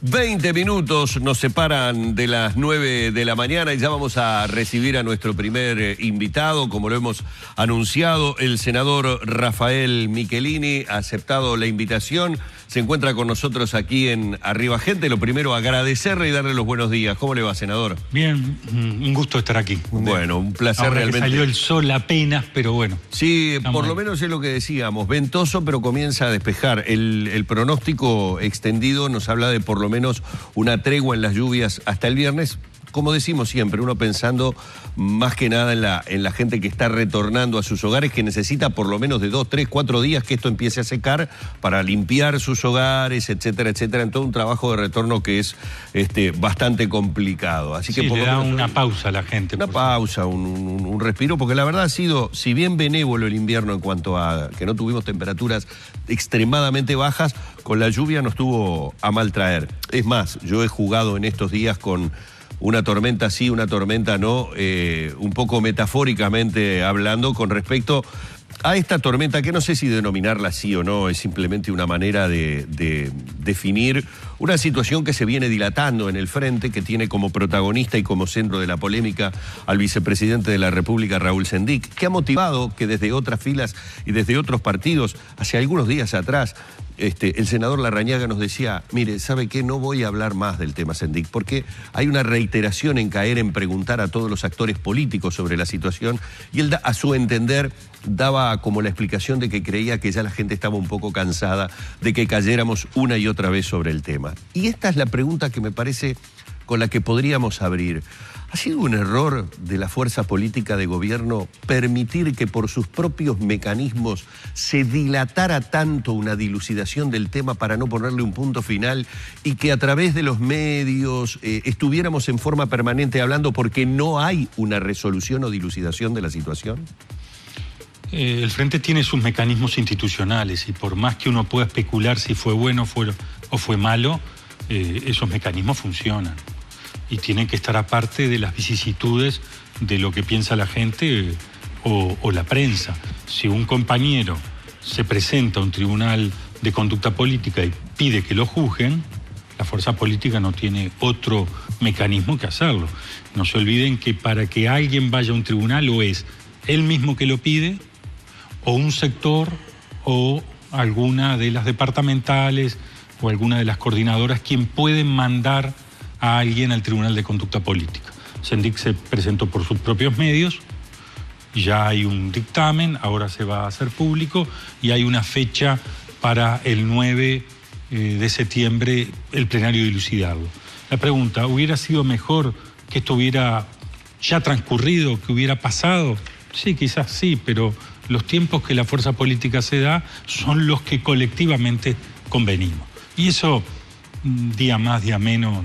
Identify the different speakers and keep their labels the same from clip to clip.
Speaker 1: 20 minutos nos separan de las 9 de la mañana y ya vamos a recibir a nuestro primer invitado, como lo hemos anunciado, el senador Rafael Michelini ha aceptado la invitación, se encuentra con nosotros aquí en Arriba Gente. Lo primero, agradecerle y darle los buenos días. ¿Cómo le va, senador?
Speaker 2: Bien, un gusto estar aquí.
Speaker 1: Bueno, un placer.
Speaker 2: Ahora
Speaker 1: realmente.
Speaker 2: Que salió el sol apenas, pero bueno.
Speaker 1: Sí, por lo menos es lo que decíamos, ventoso, pero comienza a despejar. El pronóstico extendido nos habla de por lo menos una tregua en las lluvias hasta el viernes. Como decimos siempre, uno pensando más que nada en la gente que está retornando a sus hogares, que necesita por lo menos de 2, 3, 4 días que esto empiece a secar para limpiar sus hogares, etcétera, etcétera, en todo un trabajo de retorno que es bastante complicado. Así que
Speaker 2: sí,
Speaker 1: por
Speaker 2: le
Speaker 1: lo
Speaker 2: da
Speaker 1: menos
Speaker 2: una pausa a la gente.
Speaker 1: Una pausa, un respiro, porque la verdad ha sido, si bien benévolo el invierno en cuanto a que no tuvimos temperaturas extremadamente bajas, con la lluvia nos tuvo a mal traer. Es más, yo he jugado en estos días con una tormenta sí, una tormenta no, un poco metafóricamente hablando con respecto a esta tormenta, que no sé si denominarla así o no, es simplemente una manera de definir una situación que se viene dilatando en el frente, que tiene como protagonista y como centro de la polémica al vicepresidente de la República, Raúl Sendic, que ha motivado que desde otras filas y desde otros partidos, hace algunos días atrás, el senador Larrañaga nos decía, mire, ¿sabe qué? No voy a hablar más del tema Sendic, porque hay una reiteración en caer en preguntar a todos los actores políticos sobre la situación, y él, a su entender, daba como la explicación de que creía que ya la gente estaba un poco cansada de que cayéramos una y otra vez sobre el tema. Y esta es la pregunta que me parece con la que podríamos abrir. ¿Ha sido un error de la fuerza política de gobierno permitir que por sus propios mecanismos se dilatara tanto una dilucidación del tema para no ponerle un punto final y que a través de los medios estuviéramos en forma permanente hablando porque no hay una resolución o dilucidación de la situación?
Speaker 2: El Frente tiene sus mecanismos institucionales y por más que uno pueda especular si fue bueno o fue malo, esos mecanismos funcionan. Y tienen que estar aparte de las vicisitudes de lo que piensa la gente o la prensa. Si un compañero se presenta a un tribunal de conducta política y pide que lo juzguen, la fuerza política no tiene otro mecanismo que hacerlo. No se olviden que para que alguien vaya a un tribunal o es él mismo que lo pide, o un sector, o alguna de las departamentales, o alguna de las coordinadoras, quien puede mandar a alguien al Tribunal de Conducta Política. Sendic se presentó por sus propios medios, ya hay un dictamen, ahora se va a hacer público y hay una fecha para el 9 de septiembre, el plenario dilucidarlo. La pregunta, ¿hubiera sido mejor que esto hubiera ya transcurrido, que hubiera pasado? Sí, quizás sí, pero los tiempos que la fuerza política se da son los que colectivamente convenimos. Y eso, día más, día menos,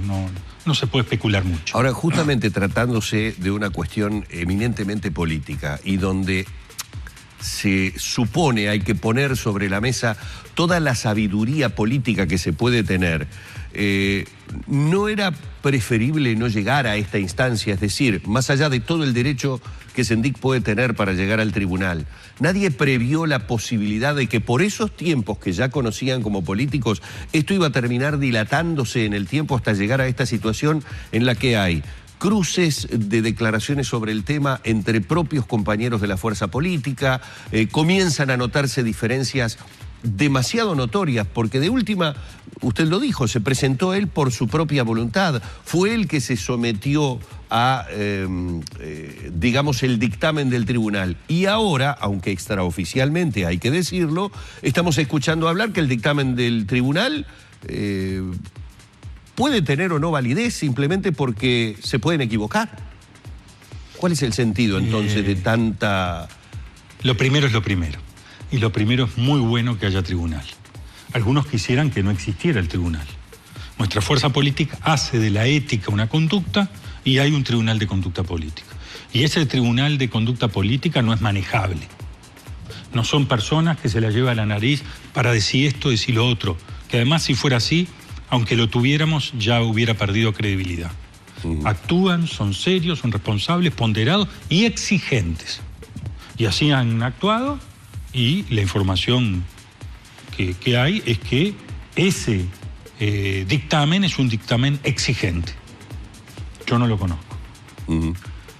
Speaker 2: no se puede especular mucho.
Speaker 1: Ahora, justamente tratándose de una cuestión eminentemente política y donde se supone hay que poner sobre la mesa toda la sabiduría política que se puede tener, ¿no era preferible no llegar a esta instancia? Es decir, más allá de todo el derecho que Sendic puede tener para llegar al tribunal, nadie previó la posibilidad de que por esos tiempos que ya conocían como políticos, esto iba a terminar dilatándose en el tiempo hasta llegar a esta situación en la que hay cruces de declaraciones sobre el tema entre propios compañeros de la fuerza política, comienzan a notarse diferencias demasiado notorias, porque de última, usted lo dijo, se presentó él por su propia voluntad, fue él que se sometió a, digamos, el dictamen del tribunal. Y ahora, aunque extraoficialmente hay que decirlo, estamos escuchando hablar que el dictamen del tribunal puede tener o no validez simplemente porque se pueden equivocar. ¿Cuál es el sentido entonces de tanta...?
Speaker 2: Lo primero es lo primero. Y lo primero es muy bueno que haya tribunal. Algunos quisieran que no existiera el tribunal. Nuestra fuerza política hace de la ética una conducta y hay un tribunal de conducta política. Y ese tribunal de conducta política no es manejable. No son personas que se la lleva a la nariz para decir esto, decir lo otro. Que además, si fuera así, aunque lo tuviéramos, ya hubiera perdido credibilidad. Actúan, son serios, son responsables, ponderados y exigentes. Y así han actuado y la información que hay es que ese dictamen es un dictamen exigente. Yo no lo conozco.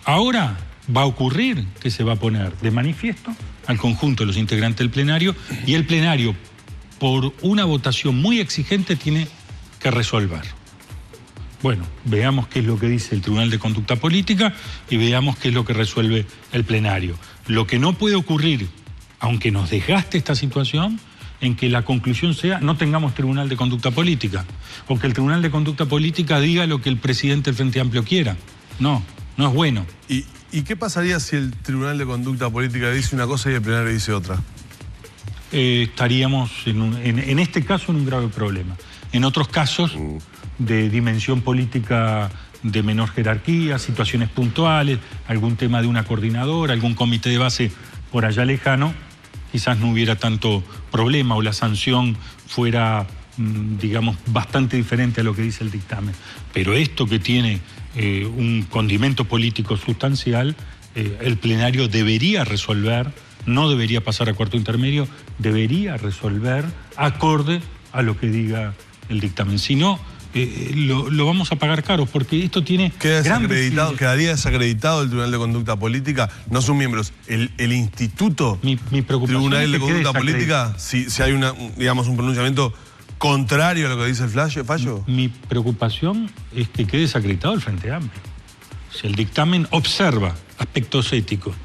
Speaker 2: Ahora va a ocurrir que se va a poner de manifiesto al conjunto de los integrantes del plenario, y el plenario, por una votación muy exigente, tiene que resolver. Bueno, veamos qué es lo que dice el Tribunal de Conducta Política y veamos qué es lo que resuelve el plenario. Lo que no puede ocurrir, aunque nos desgaste esta situación, en que la conclusión sea no tengamos Tribunal de Conducta Política, o que el Tribunal de Conducta Política diga lo que el presidente del Frente Amplio quiera. No, no es bueno.
Speaker 3: ¿Y qué pasaría si el Tribunal de Conducta Política dice una cosa y el plenario dice otra?
Speaker 2: Estaríamos en este caso en un grave problema. En otros casos de dimensión política de menor jerarquía, situaciones puntuales, algún tema de una coordinadora, algún comité de base por allá lejano, quizás no hubiera tanto problema o la sanción fuera, digamos, bastante diferente a lo que dice el dictamen. Pero esto que tiene un condimento político sustancial, el plenario debería resolver, no debería pasar a cuarto intermedio, debería resolver acorde a lo que diga el dictamen. Si no, lo vamos a pagar caro, porque esto tiene...
Speaker 3: ¿Quedaría desacreditado el Tribunal de Conducta Política? No son miembros. El Instituto
Speaker 2: mi preocupación
Speaker 3: Tribunal
Speaker 2: es
Speaker 3: de
Speaker 2: que
Speaker 3: Conducta Política, si hay un pronunciamiento contrario a lo que dice el fallo.
Speaker 2: Mi preocupación es que quede desacreditado el Frente Amplio. Si el dictamen observa aspectos éticos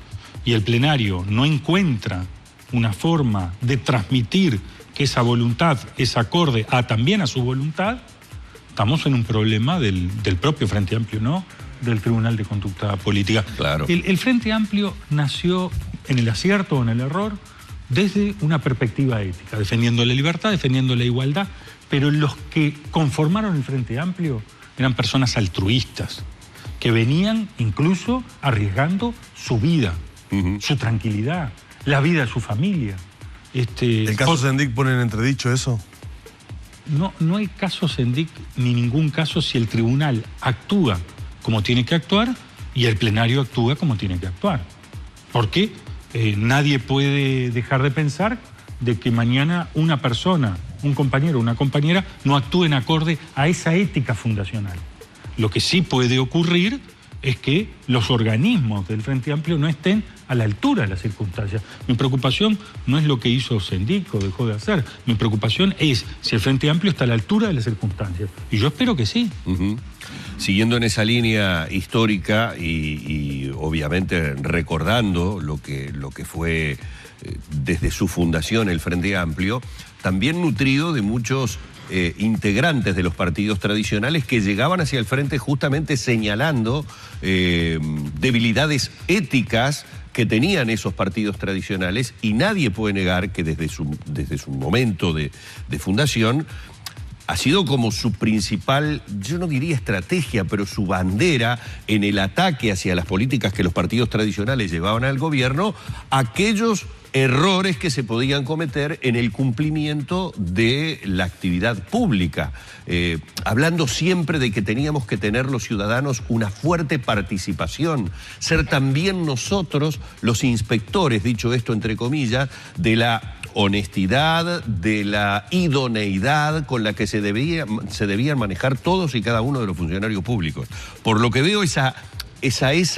Speaker 2: y el plenario no encuentra una forma de transmitir que esa voluntad es acorde también a su voluntad, estamos en un problema del propio Frente Amplio, no del Tribunal de Conducta Política.
Speaker 1: Claro.
Speaker 2: El Frente Amplio nació en el acierto o en el error desde una perspectiva ética, defendiendo la libertad, defendiendo la igualdad, pero los que conformaron el Frente Amplio eran personas altruistas, que venían incluso arriesgando su vida, su tranquilidad, la vida de su familia.
Speaker 3: ¿El caso Sendik pone en entredicho eso?
Speaker 2: No hay caso Sendik ni ningún caso si el tribunal actúa como tiene que actuar y el plenario actúa como tiene que actuar. Porque nadie puede dejar de pensar de que mañana una persona, un compañero o una compañera no actúe en acorde a esa ética fundacional. Lo que sí puede ocurrir es que los organismos del Frente Amplio no estén a la altura de las circunstancias. Mi preocupación no es lo que hizo Sendik o dejó de hacer. Mi preocupación es si el Frente Amplio está a la altura de las circunstancias. Y yo espero que sí.
Speaker 1: Siguiendo en esa línea histórica y obviamente recordando lo que fue desde su fundación el Frente Amplio, también nutrido de muchos integrantes de los partidos tradicionales que llegaban hacia el frente justamente señalando debilidades éticas que tenían esos partidos tradicionales, y nadie puede negar que desde su momento de fundación ha sido como su principal, yo no diría estrategia, pero su bandera en el ataque hacia las políticas que los partidos tradicionales llevaban al gobierno, aquellos errores que se podían cometer en el cumplimiento de la actividad pública, hablando siempre de que teníamos que tener los ciudadanos una fuerte participación, ser también nosotros los inspectores, dicho esto entre comillas, de la honestidad, de la idoneidad con la que se debían manejar todos y cada uno de los funcionarios públicos. Por lo que veo esa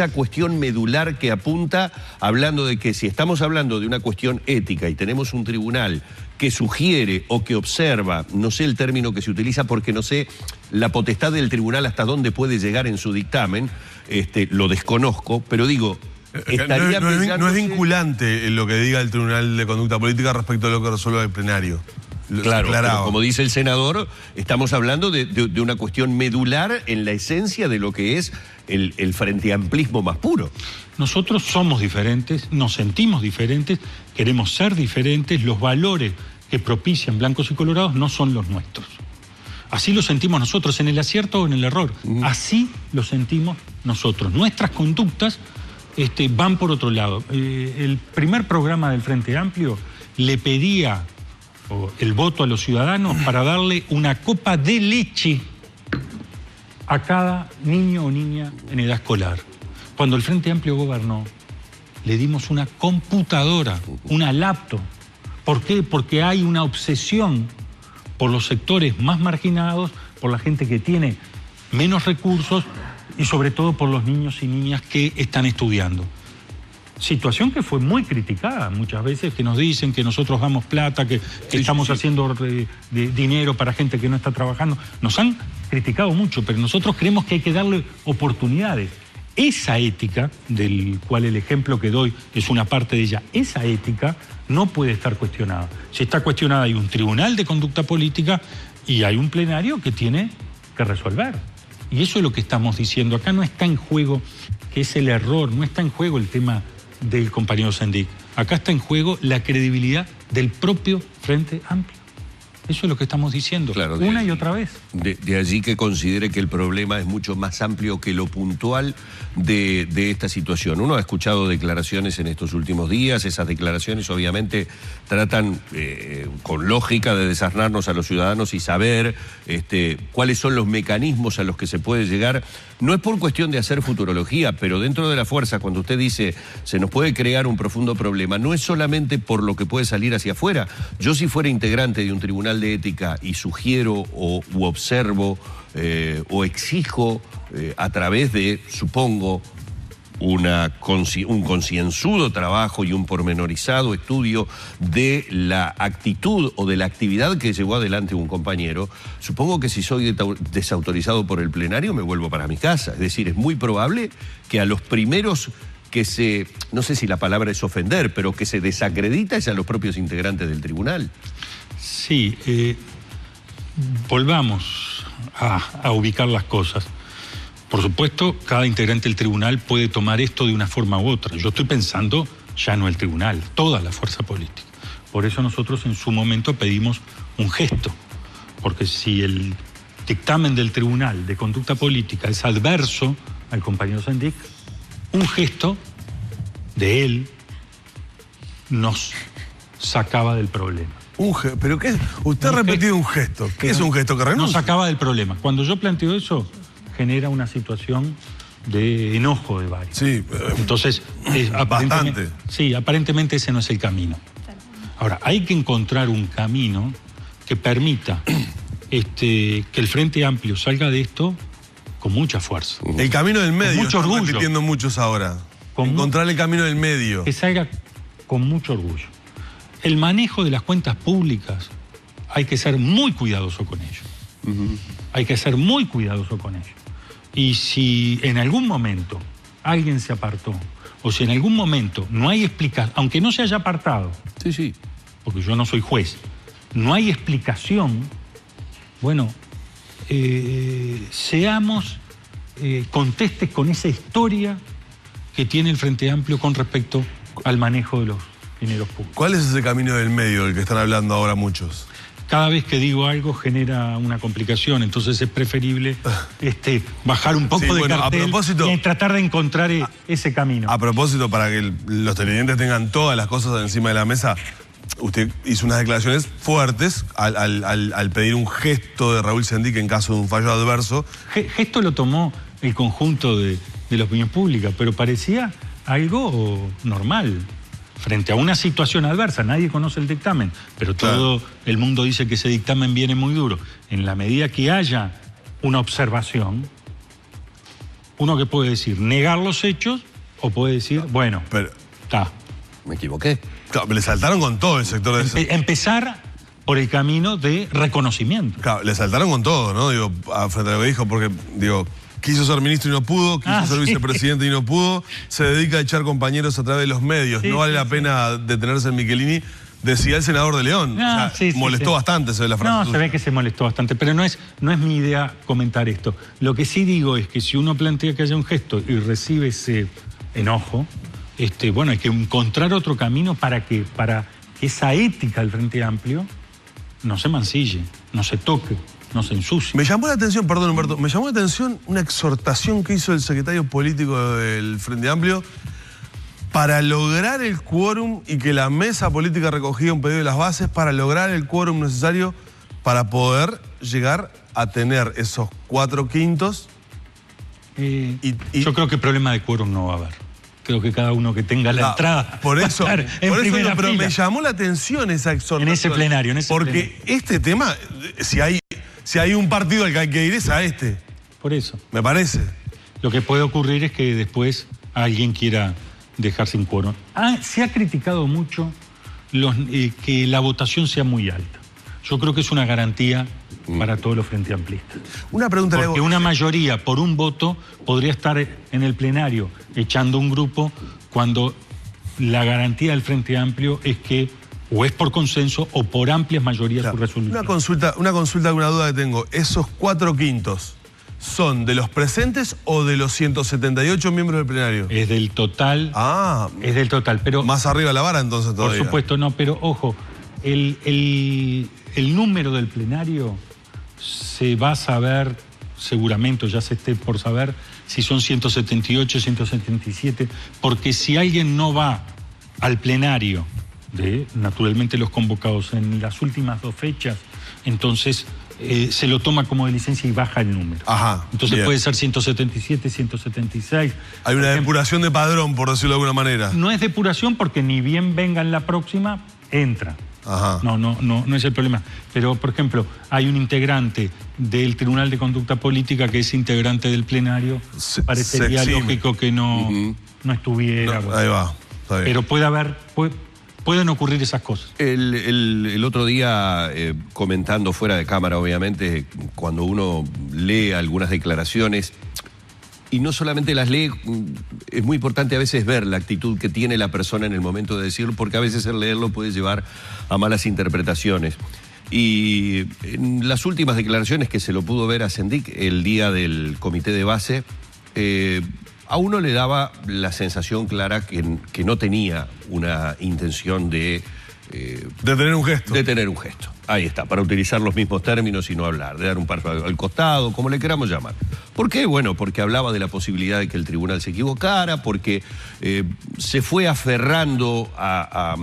Speaker 1: cuestión medular que apunta, hablando de que si estamos hablando de una cuestión ética y tenemos un tribunal que sugiere o que observa, no sé el término que se utiliza porque no sé la potestad del tribunal hasta dónde puede llegar en su dictamen, lo desconozco, pero digo...
Speaker 3: No es vinculante lo que diga el Tribunal de Conducta Política respecto a lo que resuelva el plenario.
Speaker 1: Claro, pero como dice el senador, estamos hablando de una cuestión medular en la esencia de lo que es el frente amplismo más puro.
Speaker 2: Nosotros somos diferentes, nos sentimos diferentes, queremos ser diferentes, los valores que propician blancos y colorados no son los nuestros. Así lo sentimos nosotros, en el acierto o en el error. Así lo sentimos nosotros. Nuestras conductas van por otro lado. El primer programa del Frente Amplio le pedía el voto a los ciudadanos para darle una copa de leche a cada niño o niña en edad escolar. Cuando el Frente Amplio gobernó, le dimos una computadora, una laptop. ¿Por qué? Porque hay una obsesión por los sectores más marginados, por la gente que tiene menos recursos y sobre todo por los niños y niñas que están estudiando. Situación que fue muy criticada muchas veces, que nos dicen que nosotros damos plata, que estamos haciendo dinero para gente que no está trabajando. Nos han criticado mucho, pero nosotros creemos que hay que darle oportunidades. Esa ética, del cual el ejemplo que doy es una parte de ella, esa ética no puede estar cuestionada. Si está cuestionada, hay un tribunal de conducta política y hay un plenario que tiene que resolver. Y eso es lo que estamos diciendo. Acá no está en juego, que es el error, no está en juego el tema del compañero Sendik. Acá está en juego la credibilidad del propio Frente Amplio. Eso es lo que estamos diciendo, claro, una y otra vez.
Speaker 1: De allí que considere que el problema es mucho más amplio que lo puntual de esta situación. Uno ha escuchado declaraciones en estos últimos días, esas declaraciones obviamente tratan con lógica de desasnarnos a los ciudadanos y saber cuáles son los mecanismos a los que se puede llegar. No es por cuestión de hacer futurología, pero dentro de la fuerza, cuando usted dice se nos puede crear un profundo problema, no es solamente por lo que puede salir hacia afuera. Yo, si fuera integrante de un tribunal de ética y sugiero u observo o exijo a través de, supongo, un concienzudo trabajo y un pormenorizado estudio de la actitud o de la actividad que llevó adelante un compañero, supongo que si soy desautorizado por el plenario me vuelvo para mi casa. Es decir, es muy probable que a los primeros que no sé si la palabra es ofender, pero que se desacredita es a los propios integrantes del tribunal.
Speaker 2: Sí, volvamos a ubicar las cosas. Por supuesto, cada integrante del tribunal puede tomar esto de una forma u otra. Yo estoy pensando ya no el tribunal, toda la fuerza política. Por eso nosotros en su momento pedimos un gesto, porque si el dictamen del Tribunal de Conducta Política es adverso al compañero Sendik, un gesto de él nos sacaba del problema.
Speaker 3: ¿Pero qué es? Usted ha repetido un gesto. ¿Qué es un gesto que renuncia?
Speaker 2: Nos sacaba del problema. Cuando yo planteo eso, genera una situación de enojo de varios.
Speaker 3: Sí.
Speaker 2: Entonces,
Speaker 3: bastante.
Speaker 2: Sí, aparentemente ese no es el camino. Ahora, hay que encontrar un camino que permita que el Frente Amplio salga de esto con mucha fuerza.
Speaker 3: El camino del medio.
Speaker 2: Con mucho orgullo.
Speaker 3: Están repitiendo muchos ahora. Encontrar el camino del medio.
Speaker 2: Que salga con mucho orgullo. El manejo de las cuentas públicas hay que ser muy cuidadoso con ello. Hay que ser muy cuidadoso con ello. Y si en algún momento alguien se apartó, o si en algún momento no hay explicación, aunque no se haya apartado,
Speaker 1: sí,
Speaker 2: porque yo no soy juez, no hay explicación, bueno, seamos contestes con esa historia que tiene el Frente Amplio con respecto al manejo de los dineros públicos.
Speaker 3: ¿Cuál es ese camino del medio del que están hablando ahora muchos?
Speaker 2: Cada vez que digo algo genera una complicación, entonces es preferible bajar un poco de cartel y tratar de encontrar ese camino.
Speaker 3: A propósito, para que los televidentes tengan todas las cosas encima de la mesa, usted hizo unas declaraciones fuertes al pedir un gesto de Raúl Sendik en caso de un fallo adverso.
Speaker 2: Gesto lo tomó el conjunto de la opinión pública, pero parecía algo normal. Frente a una situación adversa, nadie conoce el dictamen, pero todo el mundo dice que ese dictamen viene muy duro. En la medida que haya una observación, uno que puede decir negar los hechos o puede decir, bueno, está.
Speaker 1: Me equivoqué.
Speaker 3: Claro, le saltaron con todo el sector de...
Speaker 2: Empezar por el camino de reconocimiento.
Speaker 3: Claro, le saltaron con todo, ¿no? Digo, frente a lo que dijo, porque, quiso ser ministro y no pudo, quiso ser vicepresidente y no pudo, se dedica a echar compañeros a través de los medios. No vale la pena detenerse en Michelini, decía el senador de León. Molestó bastante, se ve la frase.
Speaker 2: No, se ve que se molestó bastante, pero no es mi idea comentar esto. Lo que sí digo es que si uno plantea que haya un gesto y recibe ese enojo, bueno, hay que encontrar otro camino para que esa ética del Frente Amplio no se mancille, no se toque, no se ensucie.
Speaker 3: Me llamó la atención, perdón Humberto, me llamó la atención una exhortación que hizo el secretario político del Frente Amplio para lograr el quórum y que la mesa política recogía un pedido de las bases para lograr el quórum necesario para poder llegar a tener esos 4/5.
Speaker 2: Yo creo que problema de quórum no va a haber. creo que cada uno que tenga la entrada
Speaker 3: por eso,
Speaker 2: va a estar en primera
Speaker 3: pero
Speaker 2: fila.
Speaker 3: me llamó la atención esa exhortación.
Speaker 2: En ese plenario,
Speaker 3: porque este tema, si hay un partido al que hay que ir, es a este.
Speaker 2: Por eso.
Speaker 3: Me parece.
Speaker 2: Lo que puede ocurrir es que después alguien quiera dejar sin quórum. Se ha criticado mucho que la votación sea muy alta. Yo creo que es una garantía para todos los frente amplistas.
Speaker 3: Una pregunta.
Speaker 2: Porque una mayoría por un voto podría estar en el plenario echando un grupo cuando la garantía del Frente Amplio es que o es por consenso o por amplias mayorías su resolución.
Speaker 3: Una consulta, una duda que tengo. ¿Esos 4/5 son de los presentes o de los 178 miembros del plenario?
Speaker 2: Es del total. Es del total, pero...
Speaker 3: Más arriba la vara entonces todavía.
Speaker 2: Por supuesto, no, pero ojo, el número del plenario se va a saber, seguramente ya se esté por saber, si son 178, 177, porque si alguien no va al plenario de, naturalmente, los convocados en las últimas 2 fechas, entonces se lo toma como de licencia y baja el número. Entonces bien. Puede ser 177, 176.
Speaker 3: Hay una depuración de padrón, por decirlo de alguna manera.
Speaker 2: No es depuración porque ni bien venga en la próxima, entra. No es el problema. Pero, por ejemplo, hay un integrante del Tribunal de Conducta Política que es integrante del plenario. Parecería lógico que no estuviera.
Speaker 3: Ahí va. Está bien.
Speaker 2: Pero pueden ocurrir esas cosas.
Speaker 1: El otro día, comentando fuera de cámara, obviamente, cuando uno lee algunas declaraciones, y no solamente las lee, es muy importante a veces ver la actitud que tiene la persona en el momento de decirlo, porque a veces el leerlo puede llevar a malas interpretaciones. Y en las últimas declaraciones que se lo pudo ver a Sendik el día del comité de base, a uno le daba la sensación clara que no tenía una intención de
Speaker 3: tener un gesto.
Speaker 1: De tener un gesto. Ahí está, para utilizar los mismos términos y no hablar, de dar un paso al costado, como le queramos llamar. ¿Por qué? Bueno, porque hablaba de la posibilidad de que el tribunal se equivocara, porque se fue aferrando a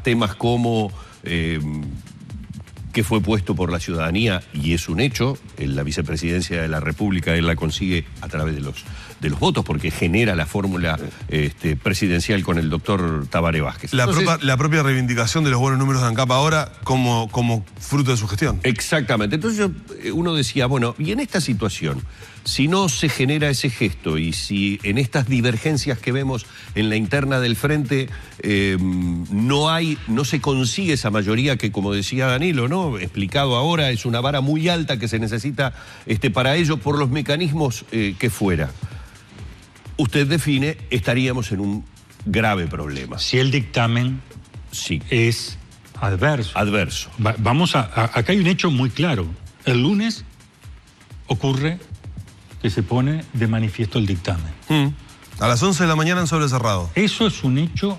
Speaker 1: temas como que fue puesto por la ciudadanía, y es un hecho, en la vicepresidencia de la República él la consigue a través de los votos, porque genera la fórmula presidencial con el doctor Tabaré Vázquez.
Speaker 3: La propia reivindicación de los buenos números de ANCAP ahora como fruto de su gestión.
Speaker 1: Exactamente. Entonces uno decía, bueno, y en esta situación, si no se genera ese gesto y si en estas divergencias que vemos en la interna del frente no se consigue esa mayoría que, como decía Danilo, ¿no? Explicado ahora, es una vara muy alta que se necesita para ello por los mecanismos que fuera. Usted define, estaríamos en un grave problema.
Speaker 2: Si el dictamen es adverso. Acá hay un hecho muy claro. El lunes ocurre que se pone de manifiesto el dictamen.
Speaker 3: A las 11 de la mañana en sobre cerrado.
Speaker 2: Eso es un hecho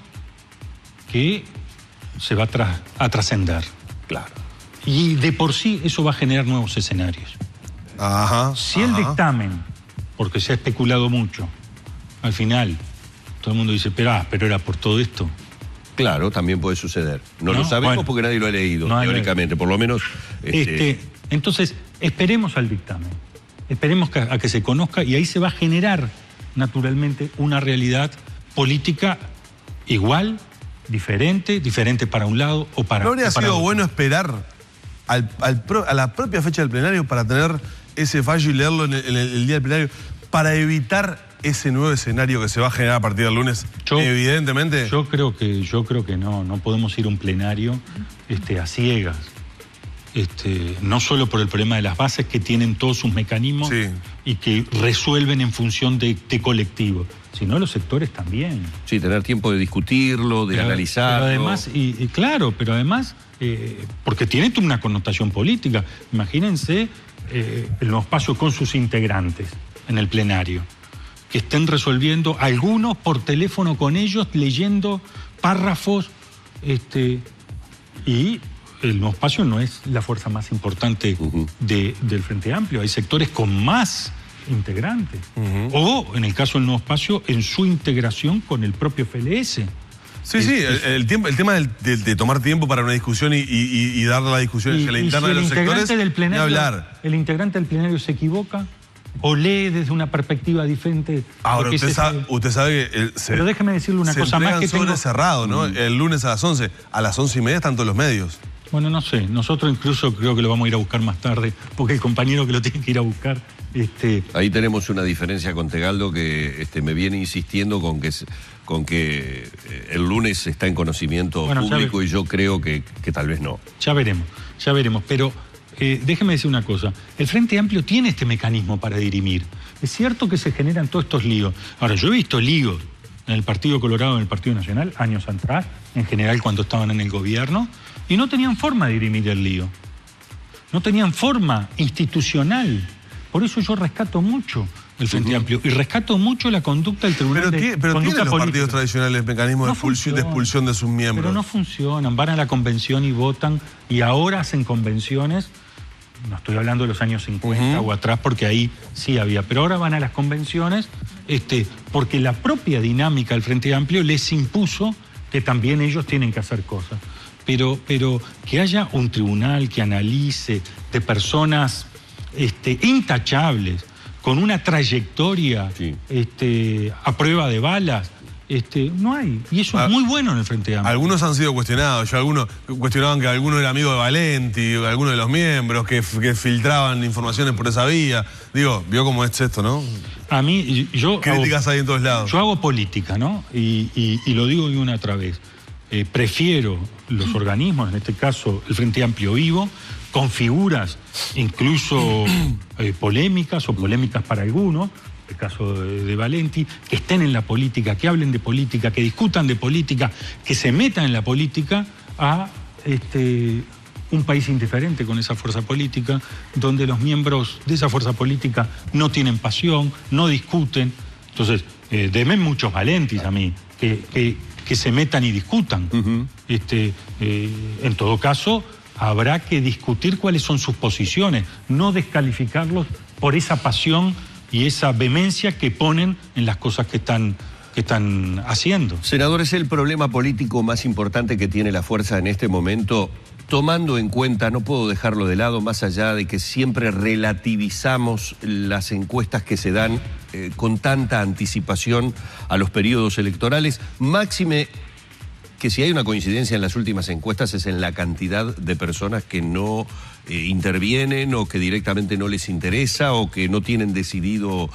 Speaker 2: que se va a trascender.
Speaker 1: Claro.
Speaker 2: Y de por sí eso va a generar nuevos escenarios. Si el dictamen, porque se ha especulado mucho, al final todo el mundo dice, pero era por todo esto.
Speaker 1: Claro, también puede suceder. No lo sabemos porque nadie lo ha leído, teóricamente, por lo menos.
Speaker 2: Entonces, esperemos al dictamen. Esperemos a que se conozca y ahí se va a generar, naturalmente, una realidad política igual, diferente para un lado o para otro.
Speaker 3: ¿No habría sido bueno esperar a la propia fecha del plenario para tener ese fallo y leerlo en el día del plenario para evitar ese nuevo escenario que se va a generar a partir del lunes? Evidentemente.
Speaker 2: Yo creo que no podemos ir a un plenario a ciegas. No solo por el problema de las bases que tienen todos sus mecanismos y que resuelven en función de colectivo, sino los sectores también.
Speaker 1: Sí, tener tiempo de discutirlo, de analizarlo.
Speaker 2: Pero además, porque tiene una connotación política. Imagínense el nuevo espacio con sus integrantes en el plenario, que estén resolviendo, algunos por teléfono con ellos, leyendo párrafos, y el nuevo espacio no es la fuerza más importante del Frente Amplio. Hay sectores con más integrantes. O, en el caso del nuevo espacio, en su integración con el propio FLS.
Speaker 3: El tema de tomar tiempo para una discusión y dar la discusión hacia la interna de los sectores,
Speaker 2: del plenario, el integrante del plenario se equivoca, o lee desde una perspectiva diferente.
Speaker 3: Ahora, usted sabe que...
Speaker 2: Pero déjeme decirle una cosa más que
Speaker 3: sobre cerrado, ¿no? El lunes a las 11. A las 11:30 están todos los medios.
Speaker 2: Bueno, no sé. Nosotros incluso creo que lo vamos a ir a buscar más tarde, porque el compañero que lo tiene que ir a buscar...
Speaker 1: Ahí tenemos una diferencia con Tegaldo que me viene insistiendo con que el lunes está en conocimiento público y yo creo que tal vez no.
Speaker 2: Ya veremos. Pero déjeme decir una cosa. El Frente Amplio tiene este mecanismo para dirimir. Es cierto que se generan todos estos líos. Ahora, yo he visto líos en el Partido Colorado, en el Partido Nacional, años atrás, en general cuando estaban en el gobierno, y no tenían forma de dirimir el lío. No tenían forma institucional. Por eso yo rescato mucho el Frente Amplio y rescato mucho la conducta del Tribunal de
Speaker 3: Pero
Speaker 2: Conducta
Speaker 3: tienen los
Speaker 2: Política.
Speaker 3: partidos tradicionales mecanismos de expulsión de sus miembros.
Speaker 2: Pero no funcionan, van a la convención y votan y ahora hacen convenciones, no estoy hablando de los años 50 o atrás porque ahí sí había, pero ahora van a las convenciones porque la propia dinámica del Frente Amplio les impuso que también ellos tienen que hacer cosas. Pero que haya un tribunal que analice de personas... intachables, con una trayectoria a prueba de balas, no hay. Y eso es muy bueno en el Frente Amplio.
Speaker 3: Algunos han sido cuestionados. Algunos cuestionaban que alguno era amigo de Valenti, alguno de los miembros, que filtraban informaciones por esa vía. Digo, vio cómo es esto, ¿no?
Speaker 2: A mí,
Speaker 3: críticas hay en todos lados.
Speaker 2: Yo hago política, ¿no? Y lo digo de una otra vez. Prefiero los organismos, en este caso el Frente Amplio vivo, con figuras incluso polémicas o polémicas para algunos, el caso de Valenti, que estén en la política, que hablen de política, que discutan de política, que se metan en la política, a un país indiferente con esa fuerza política, donde los miembros de esa fuerza política no tienen pasión, no discuten. Entonces, denme muchos Valentis a mí, que se metan y discutan. En todo caso, habrá que discutir cuáles son sus posiciones, no descalificarlos por esa pasión y esa vehemencia que ponen en las cosas que están haciendo.
Speaker 1: Senador, ¿es el problema político más importante que tiene la fuerza en este momento? Tomando en cuenta, no puedo dejarlo de lado, más allá de que siempre relativizamos las encuestas que se dan con tanta anticipación a los periodos electorales, máxime que si hay una coincidencia en las últimas encuestas es en la cantidad de personas que no intervienen o que directamente no les interesa o que no tienen decidido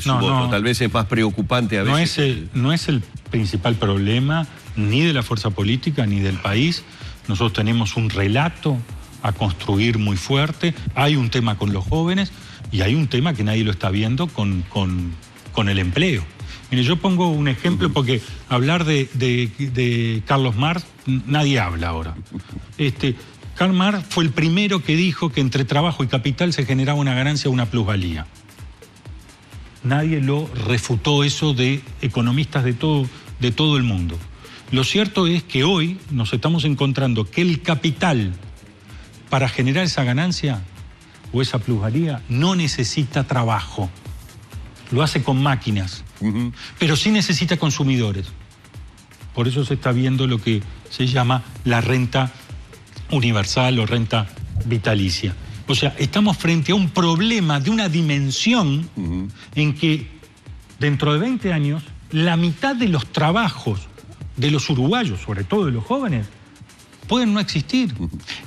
Speaker 1: su voto. Tal vez es más preocupante a veces.
Speaker 2: No es el principal problema ni de la fuerza política ni del país. Nosotros tenemos un relato a construir muy fuerte. Hay un tema con los jóvenes y hay un tema que nadie lo está viendo con el empleo. Mire, yo pongo un ejemplo porque hablar de Carlos Marx, nadie habla ahora. Karl Marx fue el primero que dijo que entre trabajo y capital se generaba una ganancia o una plusvalía. Nadie lo refutó eso de economistas de todo el mundo. Lo cierto es que hoy nos estamos encontrando que el capital, para generar esa ganancia o esa plusvalía, no necesita trabajo. Lo hace con máquinas. Pero sí necesita consumidores. Por eso se está viendo lo que se llama la renta universal o renta vitalicia. O sea, estamos frente a un problema de una dimensión en que dentro de 20 años la mitad de los trabajos de los uruguayos, sobre todo de los jóvenes, pueden no existir.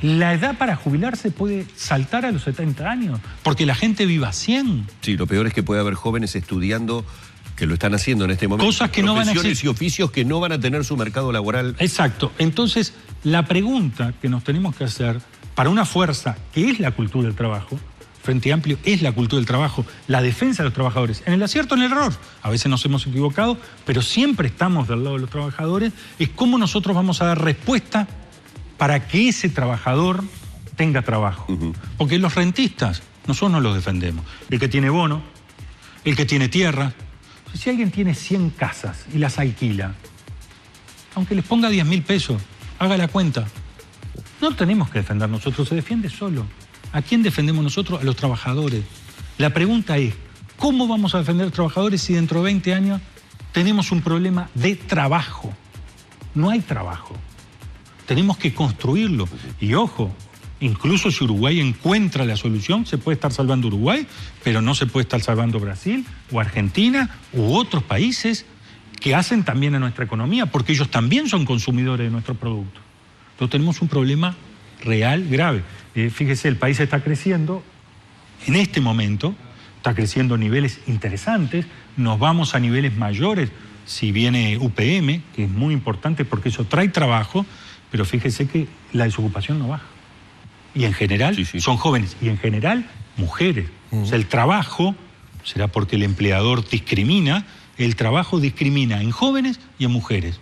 Speaker 2: La edad para jubilarse puede saltar a los 70 años, porque la gente viva 100.
Speaker 1: Sí, lo peor es que puede haber jóvenes estudiando que lo están haciendo en este momento.
Speaker 2: Cosas que no van a existir.
Speaker 1: Y oficios que no van a tener su mercado laboral.
Speaker 2: Exacto. Entonces, la pregunta que nos tenemos que hacer para una fuerza que es la cultura del trabajo, Frente Amplio es la cultura del trabajo, la defensa de los trabajadores, en el acierto, en el error. A veces nos hemos equivocado, pero siempre estamos del lado de los trabajadores. Es cómo nosotros vamos a dar respuesta para que ese trabajador tenga trabajo. Porque los rentistas, nosotros no los defendemos. El que tiene bono, el que tiene tierra. Si alguien tiene 100 casas y las alquila, aunque les ponga 10.000 pesos, haga la cuenta. No tenemos que defender nosotros, se defiende solo. ¿A quién defendemos nosotros? A los trabajadores. La pregunta es, ¿cómo vamos a defender a los trabajadores si dentro de 20 años tenemos un problema de trabajo? No hay trabajo. Tenemos que construirlo. Y ojo, Incluso si Uruguay encuentra la solución, se puede estar salvando Uruguay, pero no se puede estar salvando Brasil o Argentina u otros países que hacen también a nuestra economía, porque ellos también son consumidores de nuestros productos. Entonces tenemos un problema real, grave. Fíjese, el país está creciendo, en este momento, está creciendo a niveles interesantes, nos vamos a niveles mayores si viene UPM, que es muy importante porque eso trae trabajo, pero fíjese que la desocupación no baja. Y en general son jóvenes, y en general mujeres. O sea, el trabajo, será porque el empleador discrimina, el trabajo discrimina en jóvenes y en mujeres.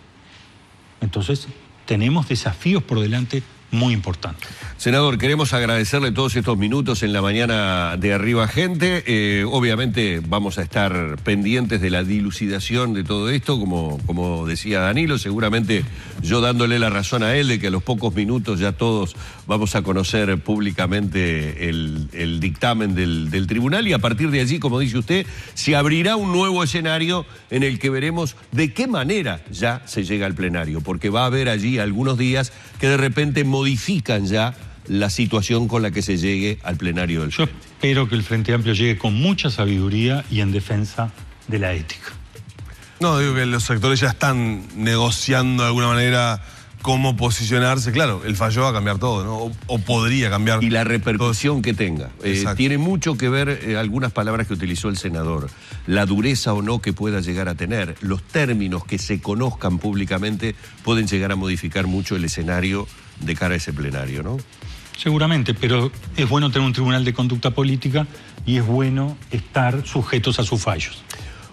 Speaker 2: Entonces, tenemos desafíos por delante muy importantes.
Speaker 1: Senador, queremos agradecerle todos estos minutos en la mañana de Arriba Gente. Obviamente vamos a estar pendientes de la dilucidación de todo esto, como decía Danilo, seguramente yo dándole la razón a él de que a los pocos minutos ya todos vamos a conocer públicamente el dictamen del tribunal y a partir de allí, como dice usted, se abrirá un nuevo escenario en el que veremos de qué manera ya se llega al plenario, porque va a haber allí algunos días que de repente modifican ya la situación con la que se llegue al plenario del
Speaker 2: Yo espero que el Frente Amplio llegue con mucha sabiduría y en defensa de la ética.
Speaker 3: No, digo que los sectores ya están negociando de alguna manera cómo posicionarse. Claro, el fallo va a cambiar todo, ¿no? O podría cambiar.
Speaker 1: Y la repercusión que tenga. Tiene mucho que ver algunas palabras que utilizó el senador. La dureza o no que pueda llegar a tener. Los términos que se conozcan públicamente pueden llegar a modificar mucho el escenario de cara a ese plenario, ¿no?
Speaker 2: Seguramente, pero es bueno tener un tribunal de conducta política y es bueno estar sujetos a sus fallos.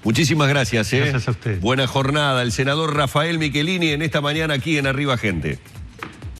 Speaker 1: Muchísimas gracias.
Speaker 2: Gracias a ustedes.
Speaker 1: Buena jornada. El senador Rafael Michelini en esta mañana aquí en Arriba Gente.